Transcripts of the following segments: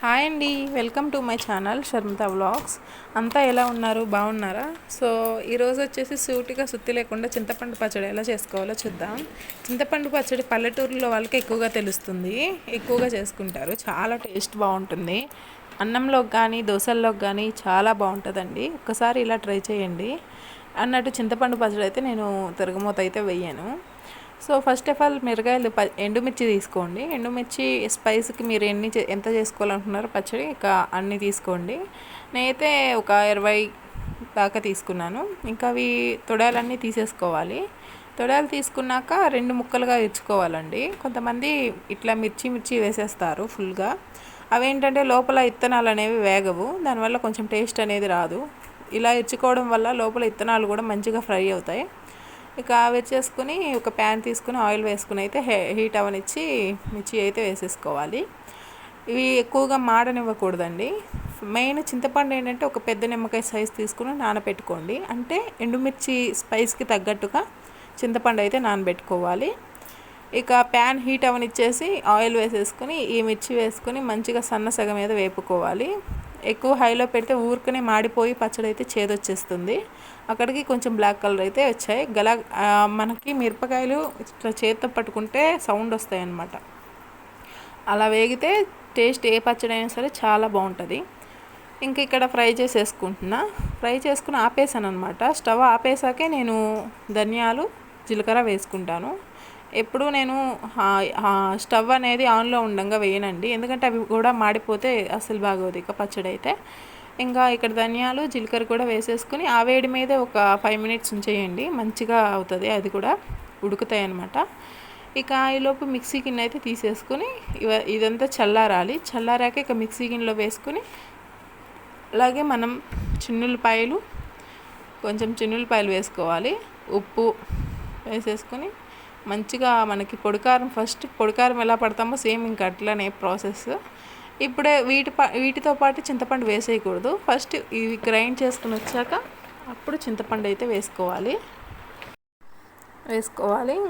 Hi అండి, welcome to my channel Sharmitha vlogs. అంతా ఎలా ఉన్నారు, బాగున్నారా? సో ఈరోజు వచ్చేసి సూటిగా సుత్తి లేకుండా చింతపండు పచ్చడి ఎలా చేసుకోవాలో చూద్దాం. చింతపండు పచ్చడి పల్లెటూరులో వాళ్ళకి ఎక్కువగా తెలుస్తుంది, ఎక్కువగా చేసుకుంటారు. చాలా టేస్ట్ బాగుంటుంది. అన్నంలోకి కానీ దోశల్లోకి కానీ చాలా బాగుంటుందండి. ఒక్కసారి ఇలా ట్రై చేయండి. అన్నట్టు చింతపండు పచ్చడి అయితే నేను తిరగమూత అయితే వేయను. సో ఫస్ట్ ఆఫ్ ఆల్ మిరగాయలు ఎండుమిర్చి తీసుకోండి. ఎండుమిర్చి స్పైస్కి మీరు ఎంత చేసుకోవాలనుకున్నారో పచ్చడి ఇక అన్నీ తీసుకోండి. నేనైతే ఒక 20 దాకా తీసుకున్నాను. ఇంకా అవి తొడాలన్నీ తీసేసుకోవాలి. తొడాలు తీసుకున్నాక 2 ముక్కలుగా ఇచ్చుకోవాలండి. కొంతమంది ఇట్లా మిర్చి వేసేస్తారు ఫుల్గా. అవేంటంటే లోపల ఇత్తనాలు అనేవి వేగవు, దానివల్ల కొంచెం టేస్ట్ అనేది రాదు. ఇలా ఇచ్చుకోవడం వల్ల లోపల ఇత్తనాలు కూడా మంచిగా ఫ్రై అవుతాయి. ఇక వేసేసుకుని ఒక ప్యాన్ తీసుకుని ఆయిల్ వేసుకుని అయితే హీట్ అవనిచ్చి మిర్చి అయితే వేసేసుకోవాలి. ఇవి ఎక్కువగా మాడనివ్వకూడదండి. మెయిన్ చింతపండు ఏంటంటే ఒక పెద్ద నిమ్మకాయ సైజ్ తీసుకుని నానబెట్టుకోండి. అంటే ఎండుమిర్చి స్పైస్కి తగ్గట్టుగా చింతపండు అయితే నానబెట్టుకోవాలి. ఇక ప్యాన్ హీట్ అవనిచ్చేసి ఆయిల్ వేసేసుకుని ఈ మిర్చి వేసుకుని మంచిగా సన్న సగ మీద వేపుకోవాలి. ఎక్కువ హైలో పెడితే ఊరికనే మాడిపోయి పచ్చడి అయితే చేదొచ్చేస్తుంది. అక్కడికి కొంచెం బ్లాక్ కలర్ అయితే వచ్చాయి. మనకి మిరపకాయలు ఇట్లా చేత్తో పట్టుకుంటే సౌండ్ వస్తాయి అన్నమాట. అలా వేగితే టేస్ట్ ఏ పచ్చడి అయినా సరే చాలా బాగుంటుంది. ఇంక ఇక్కడ ఫ్రై చేసుకుని ఆపేసాను అనమాట. స్టవ్ ఆపేసాకే నేను ధనియాలు జీలకర్ర వేసుకుంటాను. ఎప్పుడు నేను స్టవ్ అనేది ఆన్లో ఉండగా వేయనండి, ఎందుకంటే అవి కూడా మాడిపోతే అసలు బాగోదు ఇక పచ్చడి అయితే. ఇంకా ఇక్కడ ధనియాలు జీలకర్ర కూడా వేసేసుకుని ఆ వేడి మీద ఒక 5 మినిట్స్ ఉంచేయండి, మంచిగా అవుతుంది, అది కూడా ఉడుకుతాయి అన్నమాట. ఇక ఈలోపు మిక్సీ గిన్నె అయితే తీసేసుకుని ఇదంతా చల్లారాక ఇక మిక్సీ గిన్నెలో వేసుకుని అలాగే మనం కొంచెం చిన్నులపాయలు వేసుకోవాలి. ఉప్పు వేసేసుకొని మంచిగా మనకి పొడికారం ఎలా పడతామో సేమ్ ఇంకా అట్లనే ప్రాసెస్. ఇప్పుడే వీటితో పాటు చింతపండు వేసేయకూడదు. ఫస్ట్ ఇవి గ్రైండ్ చేసుకుని వచ్చాక అప్పుడు చింతపండు అయితే వేసుకోవాలి.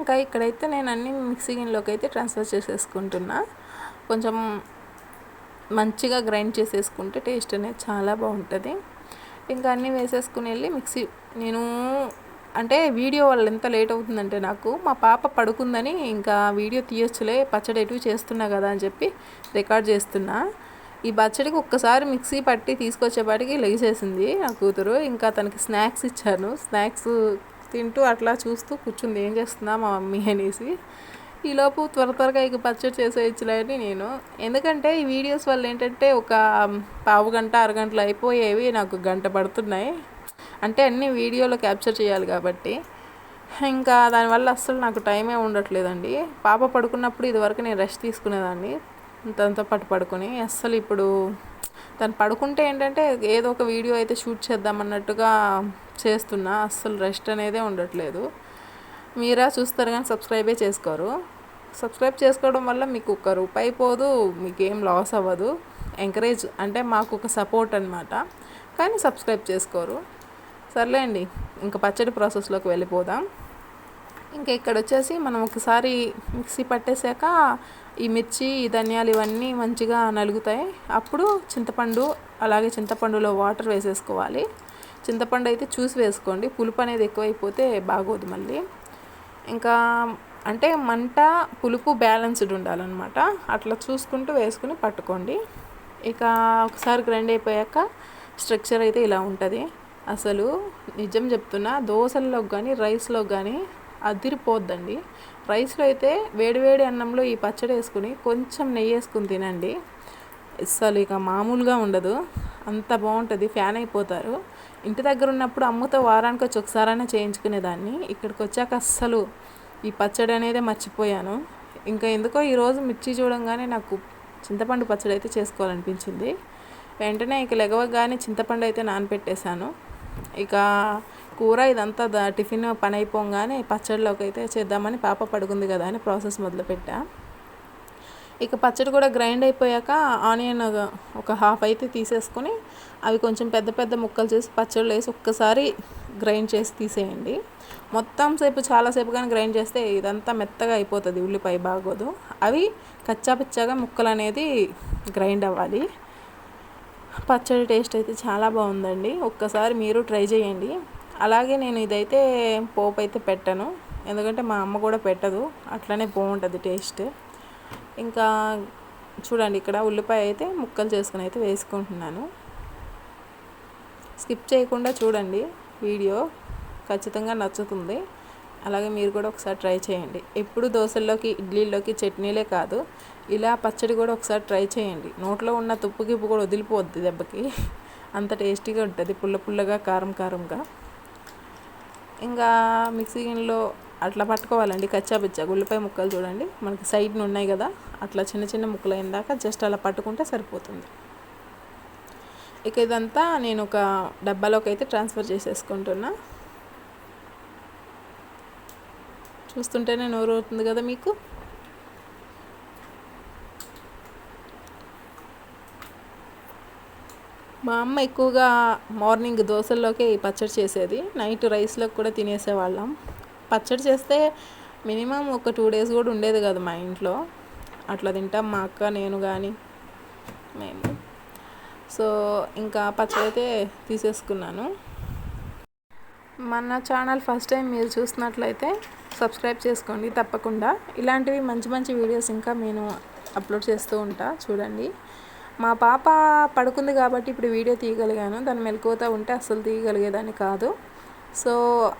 ఇంకా ఇక్కడైతే నేను అన్ని మిక్సీ గిన్నెలోకి అయితే ట్రాన్స్ఫర్ చేసేసుకుంటున్నా. కొంచెం మంచిగా గ్రైండ్ చేసేసుకుంటే టేస్ట్ అనేది చాలా బాగుంటుంది. ఇంకా అన్నీ వేసేసుకుని వెళ్ళి నేను అంటే వీడియో వల్ల ఎంత లేట్ అవుతుందంటే, నాకు మా పాప పడుకుందని ఇంకా వీడియో తీయొచ్చులే పచ్చడి ఎటు చేస్తున్నా కదా అని చెప్పి రికార్డ్ చేస్తున్నా. ఈ పచ్చడికి ఒక్కసారి మిక్సీ పట్టి తీసుకొచ్చేపాటికి లెగిసేసింది నా కూతురు. ఇంకా తనకి స్నాక్స్ ఇచ్చాను. స్నాక్స్ తింటూ అట్లా చూస్తూ కూర్చుంది, ఏం చేస్తుందా మా మమ్మీ అనేసి. ఈలోపు త్వరగా ఇక పచ్చడి చేసేయచ్చులే అని నేను, ఎందుకంటే ఈ వీడియోస్ వల్ల ఏంటంటే ఒక పావు గంట అరగంటలు అయిపోయేవి నాకు గంట పడుతున్నాయి. అంటే అన్నీ వీడియోలో క్యాప్చర్ చేయాలి కాబట్టి ఇంకా దానివల్ల అస్సలు నాకు టైమే ఉండట్లేదండి. పాప పడుకున్నప్పుడు ఇదివరకు నేను రెస్ట్ తీసుకునేదాన్ని తనతో పాటు పడుకొని. అస్సలు ఇప్పుడు తను పడుకుంటే ఏంటంటే ఏదో ఒక వీడియో అయితే షూట్ చేద్దామన్నట్టుగా చేస్తున్నా. అస్సలు రెస్ట్ అనేదే ఉండట్లేదు. మీరా చూస్తారు కానీ సబ్స్క్రైబే చేసుకోరు. సబ్స్క్రైబ్ చేసుకోవడం వల్ల మీకు ₹1 పోదు, మీకు ఏం లాస్ అవ్వదు. ఎంకరేజ్ అంటే మాకు ఒక సపోర్ట్ అనమాట. కానీ సబ్స్క్రైబ్ చేసుకోరు. సర్లే అండి, ఇంకా పచ్చడి ప్రాసెస్లోకి వెళ్ళిపోదాం. ఇంకా ఇక్కడ వచ్చేసి మనం ఒకసారి మిక్సీ పట్టేశాక ఈ మిర్చి, ఈ ధనియాలు ఇవన్నీ మంచిగా నలుగుతాయి. అప్పుడు అలాగే చింతపండులో వాటర్ వేసేసుకోవాలి. చింతపండు అయితే చూసి వేసుకోండి, పులుపు అనేది ఎక్కువైపోతే బాగోదు మళ్ళీ. ఇంకా అంటే మంట పులుపు బ్యాలెన్స్డ్ ఉండాలన్నమాట. అట్లా చూసుకుంటూ వేసుకుని పట్టుకోండి. ఇక ఒకసారి గ్రైండ్ అయిపోయాక స్ట్రక్చర్ అయితే ఇలా ఉంటుంది. అసలు నిజం చెప్తున్నా, దోశల్లోకి కానీ రైస్లోకి కానీ అదిరిపోద్దండి. రైస్లో అయితే వేడివేడి అన్నంలో ఈ పచ్చడి వేసుకుని కొంచెం నెయ్యి వేసుకుని తినండి, అసలు ఇక మామూలుగా ఉండదు, అంత బాగుంటుంది. ఫ్యాన్ అయిపోతారు. ఇంటి దగ్గర ఉన్నప్పుడు అమ్మతో వారానికి వచ్చి ఒకసారైనా చేయించుకునేదాన్ని. ఇక్కడికి వచ్చాక అస్సలు ఈ పచ్చడి అనేది మర్చిపోయాను. ఇంకా ఎందుకో ఈరోజు మిర్చి చూడంగానే నాకు చింతపండు పచ్చడి అయితే చేసుకోవాలనిపించింది. వెంటనే ఇక లెగవగానే చింతపండు అయితే నానబెట్టేశాను. ఇక కూర ఇదంతా టిఫిన్ పని అయిపోగానే పచ్చడిలోకి అయితే చేద్దామని, పాప పడుకుంది కదా అని ప్రాసెస్ మొదలుపెట్టా. ఇక పచ్చడి కూడా గ్రైండ్ అయిపోయాక ఆనియన్ ఒక హాఫ్ అయితే తీసేసుకొని అవి కొంచెం పెద్ద పెద్ద ముక్కలు చేసి పచ్చడిలో వేసి ఒక్కసారి గ్రైండ్ చేసి తీసేయండి. మొత్తం సేపు చాలాసేపు కానీ గ్రైండ్ చేస్తే ఇదంతా మెత్తగా అయిపోతుంది, ఉల్లిపాయ బాగోదు. అవి కచ్చాపిచ్చాగా ముక్కలు అనేది గ్రైండ్ అవ్వాలి. పచ్చడి టేస్ట్ అయితే చాలా బాగుందండి, ఒక్కసారి మీరు ట్రై చేయండి. అలాగే నేను ఇదైతే పోపు అయితే పెట్టను, ఎందుకంటే మా అమ్మ కూడా పెట్టదు, అట్లనే బాగుంటుంది టేస్ట్. ఇంకా చూడండి, ఇక్కడ ఉల్లిపాయ అయితే ముక్కలు చేసుకుని అయితే వేసుకుంటున్నాను. స్కిప్ చేయకుండా చూడండి వీడియో, ఖచ్చితంగా నచ్చుతుంది. అలాగే మీరు కూడా ఒకసారి ట్రై చేయండి. ఎప్పుడు దోశల్లోకి ఇడ్లీలోకి చట్నీలే కాదు, ఇలా పచ్చడి కూడా ఒకసారి ట్రై చేయండి. నోట్లో ఉన్న తుప్పు గిప్పు కూడా వదిలిపోద్ది దెబ్బకి, అంత టేస్టీగా ఉంటుంది, పుల్ల పుల్లగా కారం కారంగా. ఇంకా మిక్సీ గిన్నెలో అట్లా పట్టుకోవాలండి కచ్చాపిచ్చా. ఉల్లిపాయ ముక్కలు చూడండి మనకి సైడ్ని ఉన్నాయి కదా, అట్లా చిన్న చిన్న ముక్కలు అయిన దాకా జస్ట్ అలా పట్టుకుంటే సరిపోతుంది. ఇక ఇదంతా నేను ఒక డబ్బాలోకి అయితే ట్రాన్స్ఫర్ చేసేసుకుంటున్నా. చూస్తుంటేనే నోరు అవుతుంది కదా మీకు. మా అమ్మ ఎక్కువగా మార్నింగ్ దోశల్లోకి ఈ పచ్చడి చేసేది, నైట్ రైస్లోకి కూడా తినేసేవాళ్ళం. పచ్చడి చేస్తే మినిమం ఒక 2 days కూడా ఉండేది కదా మా ఇంట్లో, అట్లా తింటాం మా అక్క నేను కానీ మేము. సో ఇంకా పచ్చడి అయితే తీసేసుకున్నాను. మన ఛానల్ ఫస్ట్ టైం మీరు చూసినట్లయితే సబ్స్క్రైబ్ చేసుకోండి తప్పకుండా. ఇలాంటివి మంచి మంచి వీడియోస్ ఇంకా నేను అప్లోడ్ చేస్తూ ఉంటా, చూడండి. మా పాప పడుకుంది కాబట్టి ఇప్పుడు వీడియో తీయగలిగాను, దాన్ని మెలకువతో ఉంటే అస్సలు తీయగలిగేదాన్ని కాదు. సో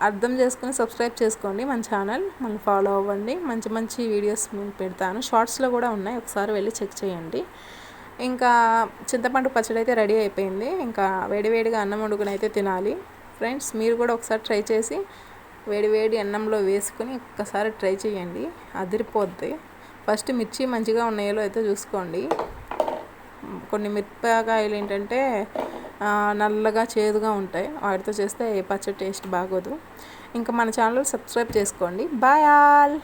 అర్థం చేసుకుని సబ్స్క్రైబ్ చేసుకోండి మన ఛానల్, మళ్ళీ ఫాలో అవ్వండి. మంచి మంచి వీడియోస్ నేను పెడతాను, షార్ట్స్లో కూడా ఉన్నాయి, ఒకసారి వెళ్ళి చెక్ చేయండి. ఇంకా చింతపండు పచ్చడి అయితే రెడీ అయిపోయింది. ఇంకా వేడివేడిగా అన్నం వండుకుని అయితే తినాలి. ఫ్రెండ్స్ మీరు కూడా ఒకసారి ట్రై చేసి వేడి అన్నంలో వేసుకుని ఒక్కసారి ట్రై చేయండి, అదిరిపోద్ది. ఫస్ట్ మిర్చి మంచిగా ఉన్నాయో అయితే చూసుకోండి. కొన్ని మిరపకాయలు ఏంటంటే నల్లగా చేదుగా ఉంటాయి, వాటితో చేస్తే పచ్చడి టేస్ట్ బాగోదు. ఇంకా మన ఛానల్ సబ్స్క్రైబ్ చేసుకోండి. Bye all.